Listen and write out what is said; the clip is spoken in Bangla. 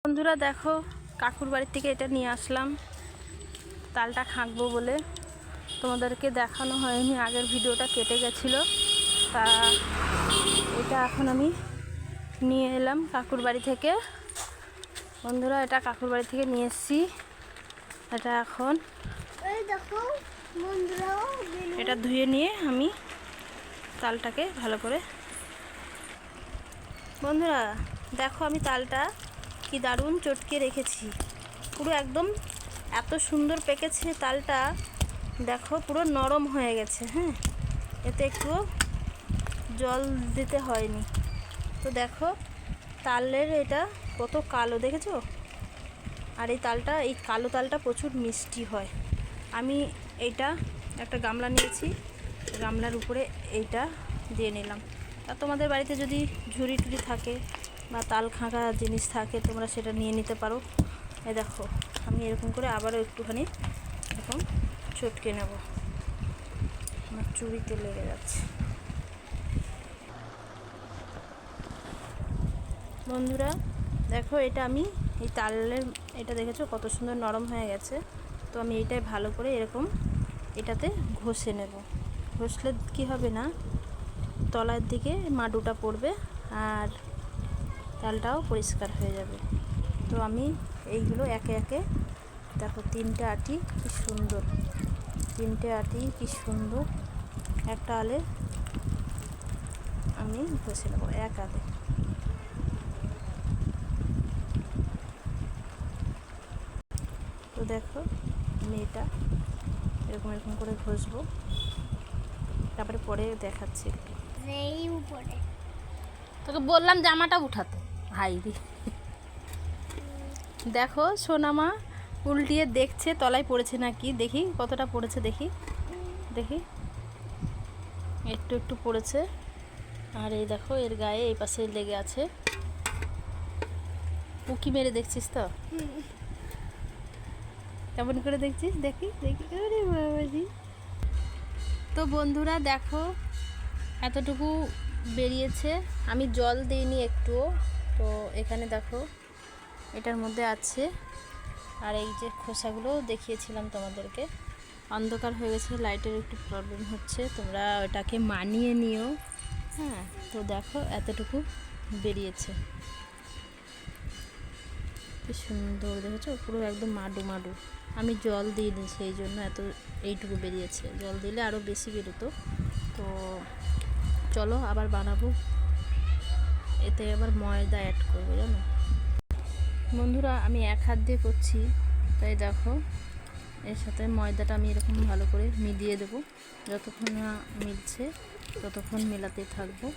বন্ধুরা দেখো, কাকুর বাড়ি থেকে এটা নিয়ে আসলাম তালটা খাঁকবো বলে। তোমাদেরকে দেখানো হয়নি, আগের ভিডিওটা কেটে গেছিলো। তা এটা এখন আমি নিয়ে এলাম কাকুর বাড়ি থেকে। বন্ধুরা, এটা কাকুর বাড়ি থেকে নিয়ে এসেছি। এটা এখন এটা ধুয়ে নিয়ে আমি তালটাকে ভালো করে, বন্ধুরা দেখো আমি তালটা কি দারুণ চটকে রেখেছি, পুরো একদম এত সুন্দর পেকেছে তালটা। দেখো পুরো নরম হয়ে গেছে। হ্যাঁ, এতে একটু জল দিতে হয়নি। তো দেখো তালের এটা কত কালো, দেখেছো? আর এই তালটা, এই কালো তালটা প্রচুর মিষ্টি হয়। আমি এইটা একটা গামলা নিয়েছি, গামলার উপরে এইটা দিয়ে নিলাম। আর তোমাদের বাড়িতে যদি ঝুড়ি টুড়ি থাকে বা তাল খাঁকা জিনিস থাকে, তোমরা সেটা নিয়ে নিতে পারো। এই দেখো আমি এরকম করে আবারও একটুখানি এরকম চটকে নেব, আমার চুড়িতে লেগে যাচ্ছে। বন্ধুরা দেখো, এটা আমি এই তালের এটা দেখেছো কত সুন্দর নরম হয়ে গেছে। তো আমি এইটাই ভালো করে এরকম এটাতে ঘষে নেব। ঘষলে কি হবে না, তলার দিকে মাডুটা পড়বে আর তালটাও পরিষ্কার হয়ে যাবে। তো আমি এইগুলো একে একে দেখো, তিনটে আটি কি সুন্দর, তিনটে আটি কি সুন্দর একটা আলে আমি ঘষে নেবো এক আলে। তো দেখো আমি এটা এরকম এরকম করে ঘষবো, তারপরে পরে দেখাচ্ছি। তোকে বললাম জামাটা উঠাতে, হাই রে। দেখো সোনামা উল্টিয়ে দেখছে তলায় পড়েছে নাকি, দেখি কতটা পড়েছে, দেখি দেখি, একটু একটু পড়েছে। আর এই দেখো এর গায়ে এই পাশে লেগে আছে। উকি মেরে দেখছিস তো, কেমন করে দেখছিস, দেখি দেখি। আরে বাবাজি। তো বন্ধুরা দেখো এতটুকু বেরিয়েছে, আমি জল দিইনি একটুও। তো এখানে দেখো এটার মধ্যে আছে। আর এই যে খোসাগুলো দেখিয়েছিলাম তোমাদেরকে, অন্ধকার হয়ে গেছে, লাইটের একটু প্রবলেম হচ্ছে, তোমরা ওটাকে মানিয়ে নিও। হ্যাঁ, তো দেখো এতটুকু বেরিয়েছে, কি সুন্দর দেখেছো, পুরো একদম মাডু মাডু। আমি জল দিইনি সেই জন্য এত এইটুকু বেরিয়েছে, জল দিলে আরও বেশি বেরোতো। তো চলো আবার বানাবো, এতে আবার ময়দা অ্যাড করবো জানো বন্ধুরা। আমি এক হাত দিয়ে করছি, তাই দেখো এর সাথে ময়দাটা আমি এরকম ভালো করে মিলিয়ে দেবো। যতক্ষণ না মিলছে ততক্ষণ মেলাতে থাকবো।